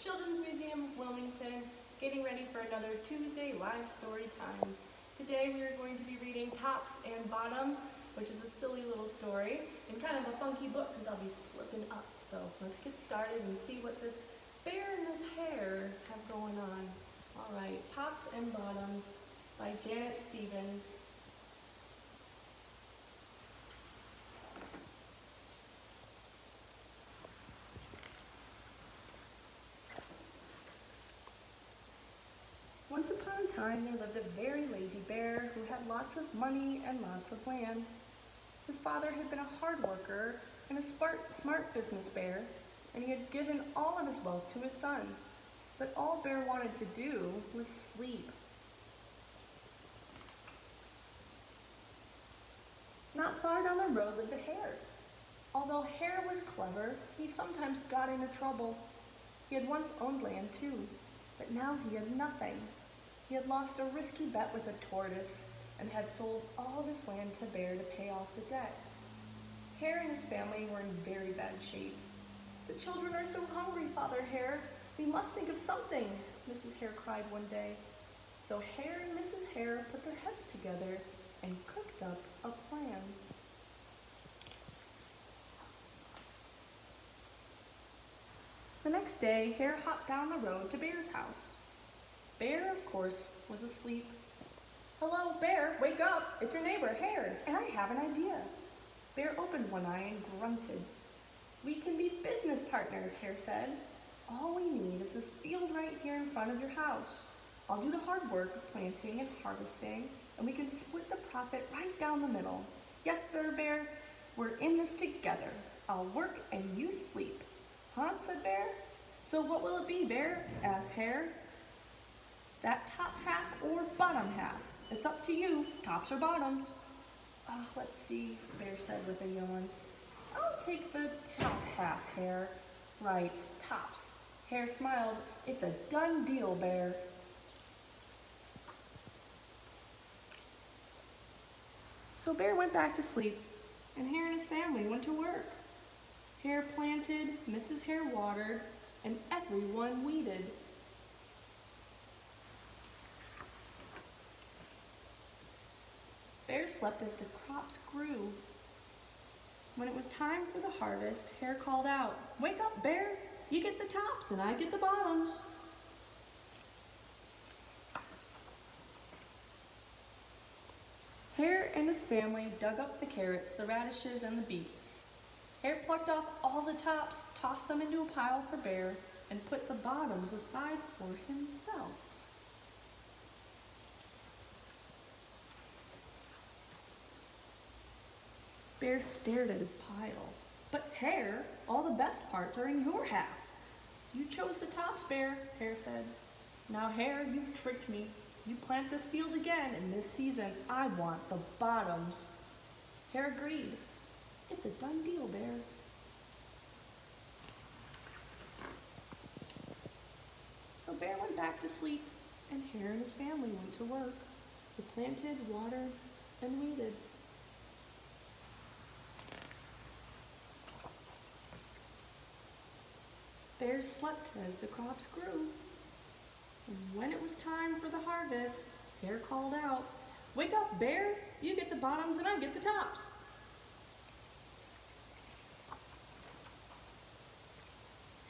Children's Museum of Wilmington, getting ready for another Tuesday live story time. Today we are going to be reading Tops and Bottoms, which is a silly little story and kind of a funky book because I'll be flipping up. So let's get started and see what this bear and this hare have going on. All right, Tops and Bottoms by Janet Stevens. Once upon a time, there lived a very lazy bear who had lots of money and lots of land. His father had been a hard worker and a smart business bear, and he had given all of his wealth to his son. But all Bear wanted to do was sleep. Not far down the road lived a hare. Although Hare was clever, he sometimes got into trouble. He had once owned land too, but now he had nothing. He had lost a risky bet with a tortoise and had sold all of his land to Bear to pay off the debt. Hare and his family were in very bad shape. "The children are so hungry, Father Hare. We must think of something," Mrs. Hare cried one day. So Hare and Mrs. Hare put their heads together and cooked up a plan. The next day, Hare hopped down the road to Bear's house. Bear, of course, was asleep. "Hello, Bear, wake up! It's your neighbor, Hare, and I have an idea." Bear opened one eye and grunted. "We can be business partners," Hare said. "All we need is this field right here in front of your house. I'll do the hard work of planting and harvesting, and we can split the profit right down the middle. Yes, sir, Bear, we're in this together. I'll work and you sleep." "Huh?" said Bear. "So what will it be, Bear?" asked Hare. "That top half or bottom half. It's up to you, tops or bottoms." Let's see," Bear said with a yawn. "I'll take the top half, Hare." "Right, tops." Hare smiled. "It's a done deal, Bear." So Bear went back to sleep, and Hare and his family went to work. Hare planted, Mrs. Hare watered, and everyone weeded. Bear slept as the crops grew. When it was time for the harvest, Hare called out, "Wake up, Bear! You get the tops and I get the bottoms." Hare and his family dug up the carrots, the radishes, and the beets. Hare plucked off all the tops, tossed them into a pile for Bear, and put the bottoms aside for himself. Bear stared at his pile. "But Hare, all the best parts are in your half." "You chose the tops, Bear," Hare said. "Now, Hare, you've tricked me. You plant this field again, and this season I want the bottoms." Hare agreed. "It's a done deal, Bear." So Bear went back to sleep, and Hare and his family went to work. They planted, watered, and weeded. Bear slept as the crops grew. And when it was time for the harvest, Hare called out, "Wake up, Bear! You get the bottoms and I get the tops."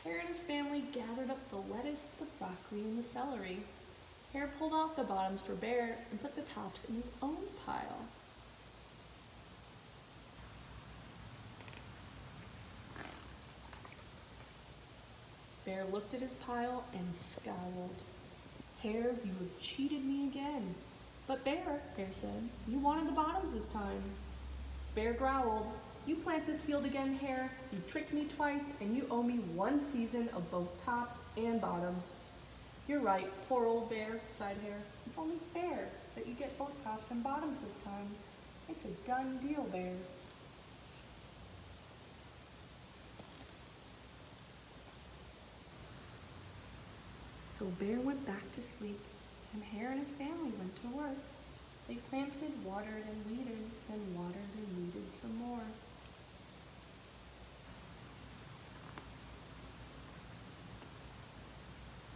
Hare and his family gathered up the lettuce, the broccoli, and the celery. Hare pulled off the bottoms for Bear and put the tops in his own pile. Bear looked at his pile and scowled. "Hare, you have cheated me again." "But Bear," Hare said, "you wanted the bottoms this time." Bear growled. "You plant this field again, Hare. You tricked me twice, and you owe me one season of both tops and bottoms." "You're right, poor old Bear," sighed Hare. "It's only fair that you get both tops and bottoms this time. It's a done deal, Bear." So Bear went back to sleep, and Hare and his family went to work. They planted, watered, and weeded, and watered and weeded some more.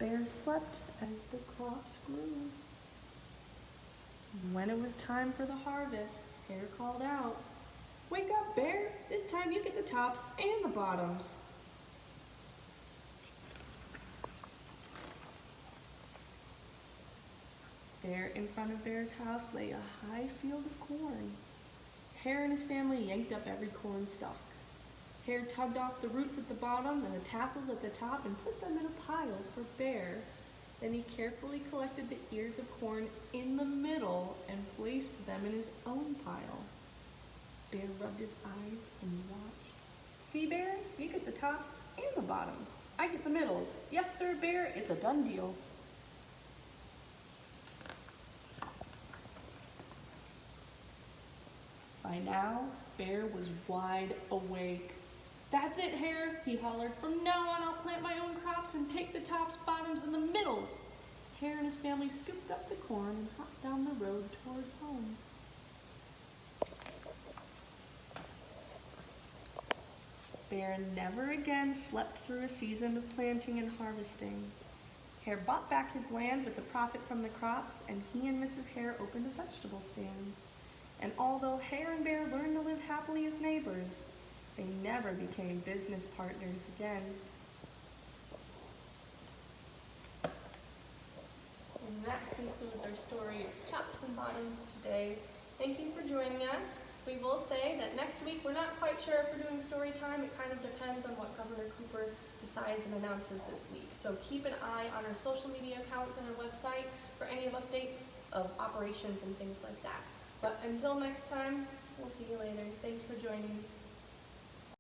Bear slept as the crops grew. When it was time for the harvest, Hare called out, "Wake up, Bear! This time you get the tops and the bottoms." There in front of Bear's house lay a high field of corn. Hare and his family yanked up every corn stalk. Hare tugged off the roots at the bottom and the tassels at the top and put them in a pile for Bear. Then he carefully collected the ears of corn in the middle and placed them in his own pile. Bear rubbed his eyes and watched. "See, Bear, you get the tops and the bottoms. I get the middles. Yes, sir, Bear, it's a done deal." By now, Bear was wide awake. "That's it, Hare," he hollered. "From now on, I'll plant my own crops and take the tops, bottoms, and the middles." Hare and his family scooped up the corn and hopped down the road towards home. Bear never again slept through a season of planting and harvesting. Hare bought back his land with the profit from the crops, and he and Mrs. Hare opened a vegetable stand. And although Hare and Bear learned to live happily as neighbors, they never became business partners again. And that concludes our story of Tops and Bottoms today. Thank you for joining us. We will say that next week we're not quite sure if we're doing story time. It kind of depends on what Governor Cooper decides and announces this week. So keep an eye on our social media accounts and our website for any updates of operations and things like that. But until next time, we'll see you later. Thanks for joining.